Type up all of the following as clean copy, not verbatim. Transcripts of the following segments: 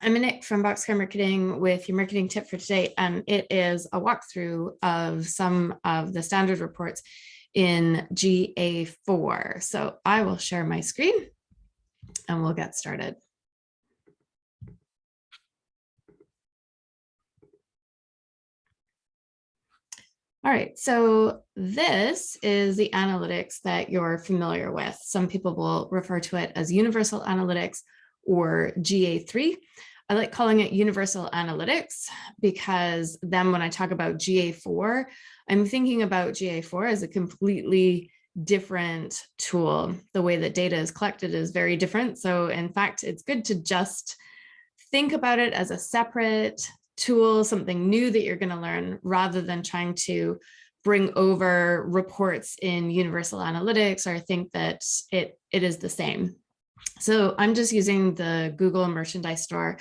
I'm Nick from Boxcar Marketing with your marketing tip for today, and it is a walkthrough of some of the standard reports in GA4. So I will share my screen and we'll get started. All right, so this is the analytics that you're familiar with. Some people will refer to it as Universal Analytics or GA3. I like calling it Universal Analytics because then when I talk about GA4, I'm thinking about GA4 as a completely different tool. The way that data is collected is very different. So in fact, it's good to just think about it as a separate tool, something new that you're going to learn, rather than trying to bring over reports in Universal Analytics or think that it is the same. So I'm just using the Google Merchandise Store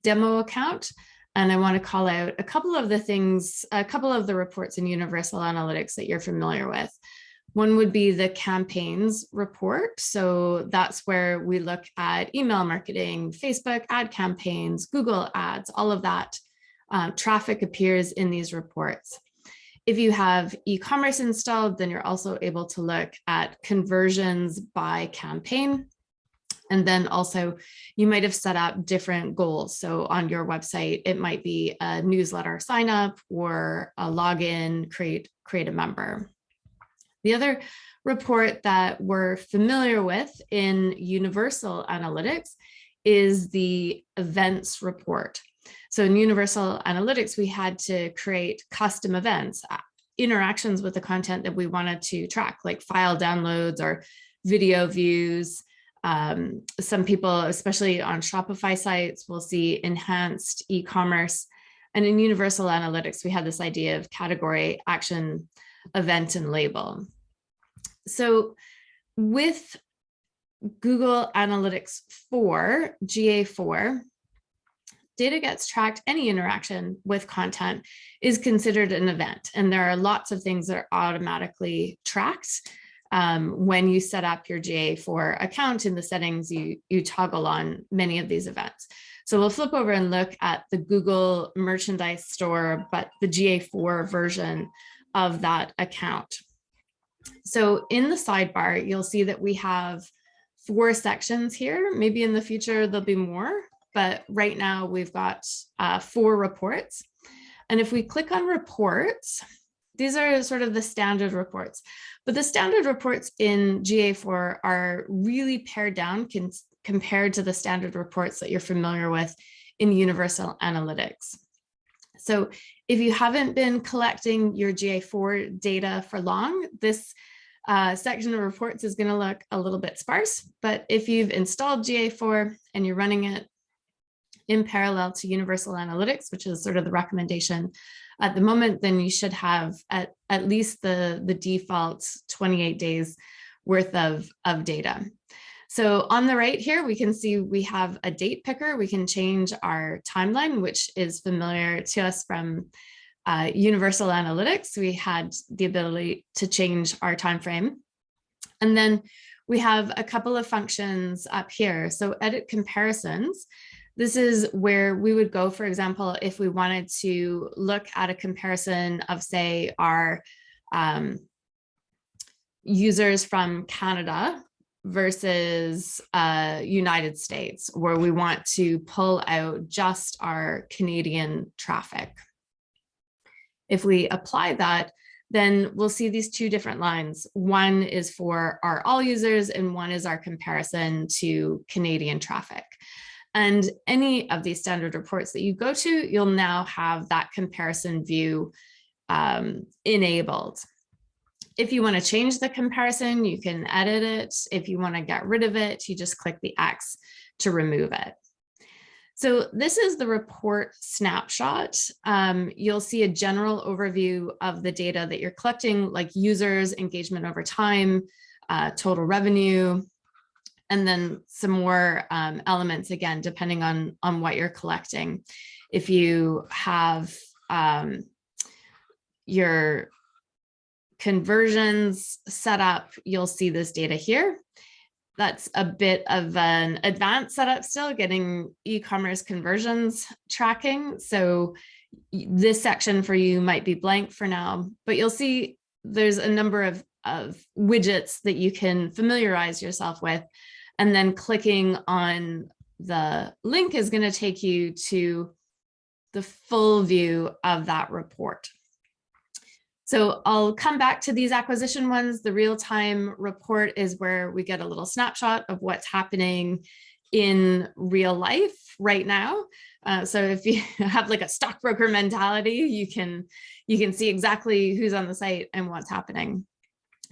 demo account, and I want to call out a couple of the things, a couple of the reports in Universal Analytics that you're familiar with. One would be the campaigns report. So that's where we look at email marketing, Facebook ad campaigns, Google ads, all of that traffic appears in these reports. If you have e-commerce installed, then you're also able to look at conversions by campaign. And then also you might have set up different goals. So on your website, it might be a newsletter sign up or a login, create a member. The other report that we're familiar with in Universal Analytics is the events report. So in Universal Analytics, we had to create custom events, interactions with the content that we wanted to track, like file downloads or video views. Some people, especially on Shopify sites, will see enhanced e-commerce. And in Universal Analytics, we had this idea of category, action, event, and label. So with Google Analytics 4, GA4, data gets tracked. Any interaction with content is considered an event. And there are lots of things that are automatically tracked. When you set up your GA4 account in the settings, you toggle on many of these events. So we'll flip over and look at the Google Merchandise Store, but the GA4 version of that account. So in the sidebar, you'll see that we have 4 sections here. Maybe in the future, there'll be more, but right now we've got 4 reports. And if we click on reports, these are sort of the standard reports, but the standard reports in GA4 are really pared down compared to the standard reports that you're familiar with in Universal Analytics. So if you haven't been collecting your GA4 data for long, this section of reports is going to look a little bit sparse. But if you've installed GA4 and you're running it in parallel to Universal Analytics, which is sort of the recommendation at the moment, then you should have at least the default 28 days worth of data. So on the right here, we can see we have a date picker. We can change our timeline, which is familiar to us from Universal Analytics. We had the ability to change our time frame. And then we have a couple of functions up here. So edit comparisons. This is where we would go, for example, if we wanted to look at a comparison of, say, our users from Canada versus United States, where we want to pull out just our Canadian traffic. If we apply that, then we'll see these 2 different lines. One is for our all users and one is our comparison to Canadian traffic. And any of these standard reports that you go to, you'll now have that comparison view enabled. If you want to change the comparison, you can edit it. If you want to get rid of it, you just click the X to remove it. So this is the report snapshot. You'll see a general overview of the data that you're collecting, like users, engagement over time, total revenue, and then some more elements, again, depending on what you're collecting. If you have your conversions set up, you'll see this data here. that's a bit of an advanced setup still, getting e-commerce conversions tracking. So this section for you might be blank for now, but you'll see there's a number of widgets that you can familiarize yourself with. And then clicking on the link is going to take you to the full view of that report. So I'll come back to these acquisition ones. The real-time report is where we get a little snapshot of what's happening in real life right now. So if you have like a stockbroker mentality, you can see exactly who's on the site and what's happening.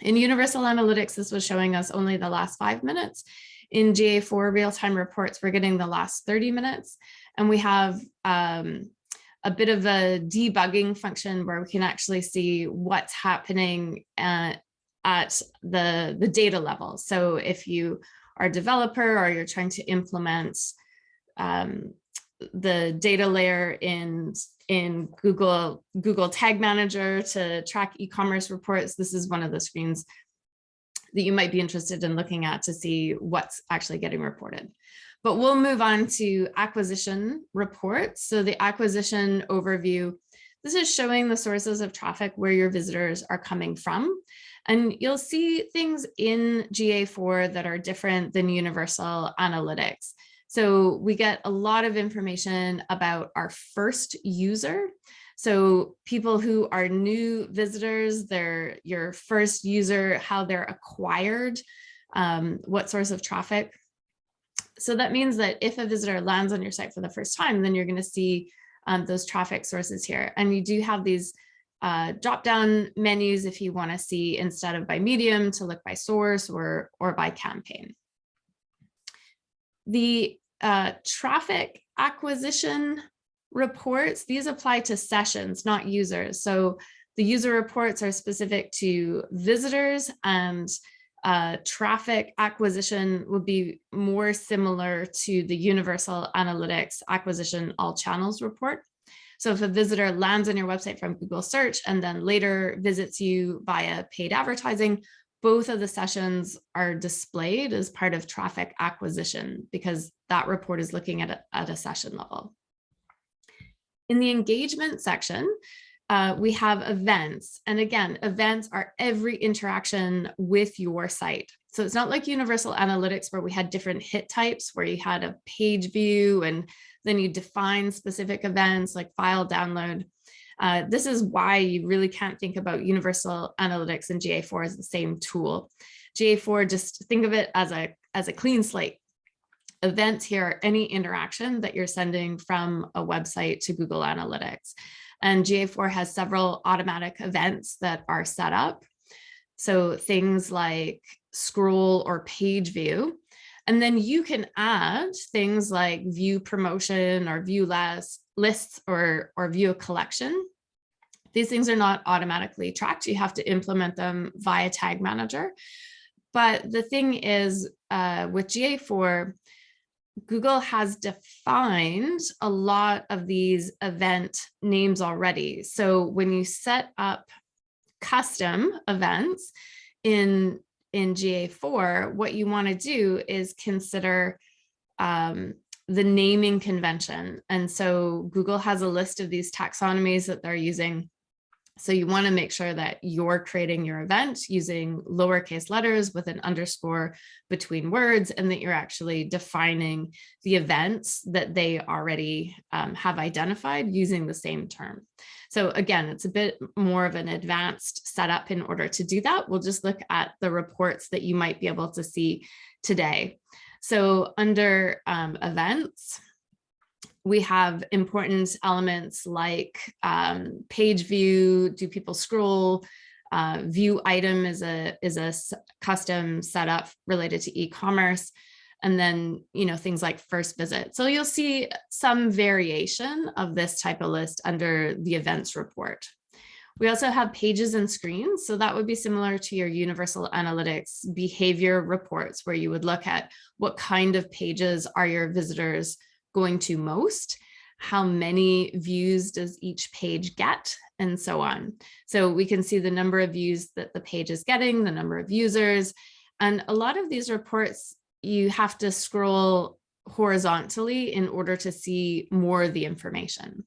In Universal Analytics, this was showing us only the last 5 minutes. In GA4 real-time reports, we're getting the last 30 minutes. And we have a bit of a debugging function where we can actually see what's happening at the data level. So if you are a developer or you're trying to implement the data layer in Google Tag Manager to track e-commerce reports, this is one of the screens that you might be interested in looking at to see what's actually getting reported. But we'll move on to acquisition reports. So the acquisition overview, this is showing the sources of traffic where your visitors are coming from. And you'll see things in GA4 that are different than Universal Analytics. So we get a lot of information about our first user. So people who are new visitors, they're your first user, how they're acquired, what source of traffic. So that means that if a visitor lands on your site for the first time, then you're going to see those traffic sources here. And you do have these drop-down menus if you want to see, instead of by medium, to look by source or by campaign. The traffic acquisition reports, these apply to sessions, not users. So the user reports are specific to visitors, and traffic acquisition would be more similar to the Universal Analytics acquisition all channels report. So if a visitor lands on your website from Google search and then later visits you via paid advertising, both of the sessions are displayed as part of traffic acquisition because that report is looking at a session level. In the engagement section, we have events. And again, events are every interaction with your site. So it's not like Universal Analytics where we had different hit types, where you had a page view and then you define specific events like file download. This is why you really can't think about Universal Analytics and GA4 as the same tool. GA4, just think of it as a clean slate. Events here are any interaction that you're sending from a website to Google Analytics. And GA4 has several automatic events that are set up. So things like scroll or page view. And then you can add things like view promotion or view lists or view a collection. These things are not automatically tracked. You have to implement them via Tag Manager. But the thing is, with GA4, Google has defined a lot of these event names already. So when you set up custom events in GA4, what you want to do is consider the naming convention. And so Google has a list of these taxonomies that they're using. So you want to make sure that you're creating your event using lowercase letters with an underscore between words, and that you're actually defining the events that they already have identified using the same term. So again, it's a bit more of an advanced setup in order to do that. We'll just look at the reports that you might be able to see today. So under events, we have important elements like page view, do people scroll, view item is a custom setup related to e-commerce, and then things like first visit. So you'll see some variation of this type of list under the events report. We also have pages and screens. So that would be similar to your Universal Analytics behavior reports, where you would look at what kind of pages are your visitors going to most, how many views does each page get, and so on. So we can see the number of views that the page is getting, the number of users, And a lot of these reports, you have to scroll horizontally in order to see more of the information.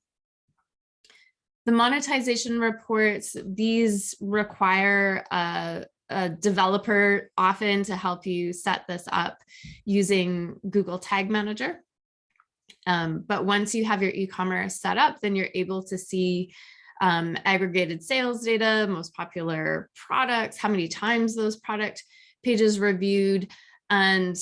The monetization reports, these require a developer often to help you set this up using Google Tag Manager. But once you have your e-commerce set up, then you're able to see aggregated sales data, most popular products, how many times those product pages reviewed, and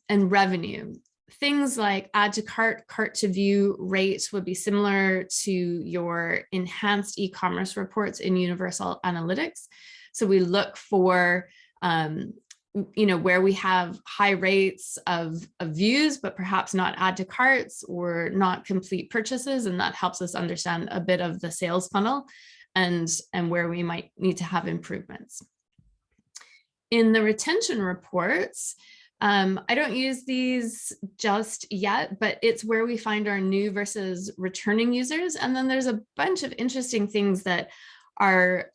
revenue. Things like add to cart, cart to view rates would be similar to your enhanced e-commerce reports in Universal Analytics. So we look for where we have high rates of views, but perhaps not add to carts or not complete purchases. And that helps us understand a bit of the sales funnel and where we might need to have improvements. In the retention reports, I don't use these just yet, but it's where we find our new versus returning users. And then there's a bunch of interesting things that are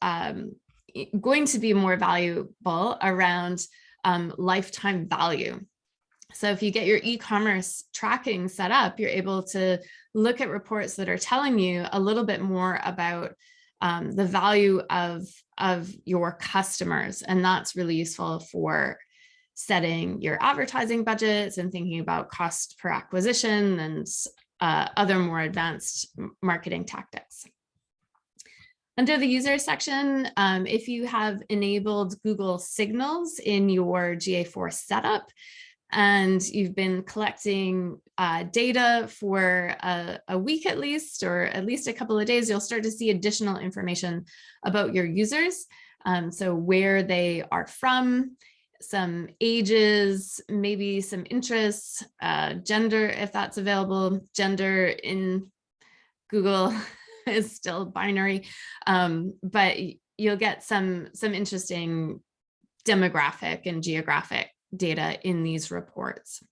going to be more valuable around lifetime value. So if you get your e-commerce tracking set up, you're able to look at reports that are telling you a little bit more about the value of your customers. And that's really useful for setting your advertising budgets and thinking about cost per acquisition and other more advanced marketing tactics. Under the user section, if you have enabled Google Signals in your GA4 setup, and you've been collecting data for a week at least, or at least a couple of days, you'll start to see additional information about your users. So where they are from, some ages, maybe some interests, gender, if that's available. Gender in Google is still binary, but you'll get some interesting demographic and geographic data in these reports.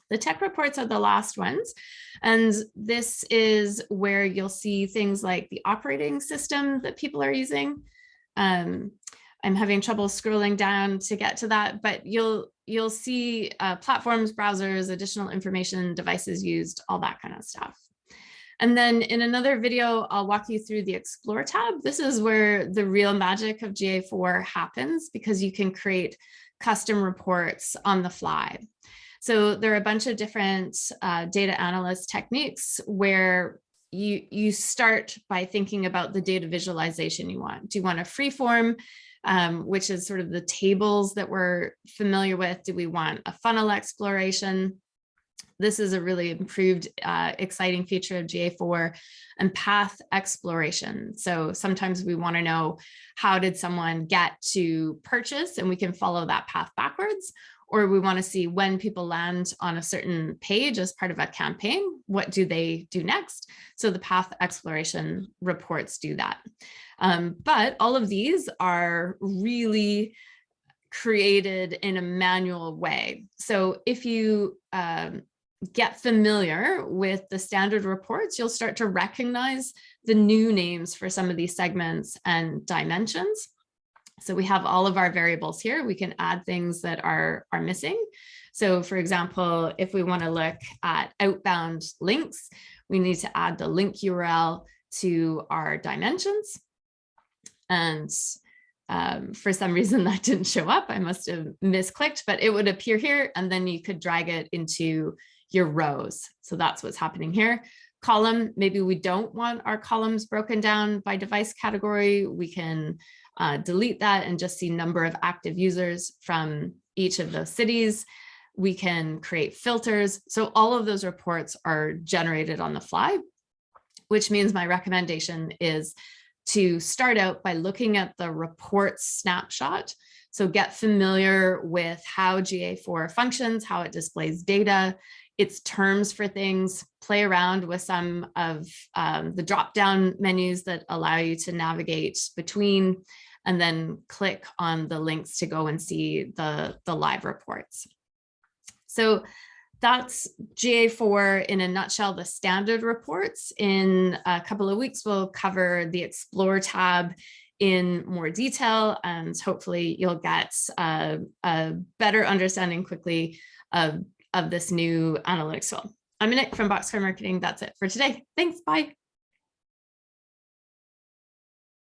The tech reports are the last ones, and this is where you'll see things like the operating system that people are using. I'm having trouble scrolling down to get to that, but you'll see platforms, browsers, additional information, devices used, all that kind of stuff. And then in another video, I'll walk you through the Explore tab. This is where the real magic of GA4 happens, because you can create custom reports on the fly. So there are a bunch of different data analyst techniques where you start by thinking about the data visualization you want. Do you want a free form, which is sort of the tables that we're familiar with? Do we want a funnel exploration? This is a really improved, exciting feature of GA4, and path exploration. So sometimes we want to know, how did someone get to purchase, and we can follow that path backwards. Or we want to see when people land on a certain page as part of a campaign, what do they do next? So the path exploration reports do that. But all of these are really created in a manual way. So if you get familiar with the standard reports, you'll start to recognize the new names for some of these segments and dimensions. So we have all of our variables here. We can add things that are missing. So for example, if we want to look at outbound links, we need to add the link URL to our dimensions. And for some reason that didn't show up. I must have misclicked, but it would appear here, and then you could drag it into your rows. So that's what's happening here. Column, maybe we don't want our columns broken down by device category. We can delete that and just see number of active users from each of those cities. We can create filters. So all of those reports are generated on the fly, which means my recommendation is to start out by looking at the Reports Snapshot. So get familiar with how GA4 functions, how it displays data, its terms for things, play around with some of the drop-down menus that allow you to navigate between, and then click on the links to go and see the live reports. So that's GA4 in a nutshell, the standard reports. In a couple of weeks, we'll cover the Explore tab in more detail, and hopefully you'll get a better understanding quickly of this new analytics tool. I'm Nick from Boxcar Marketing. That's it for today. Thanks. Bye.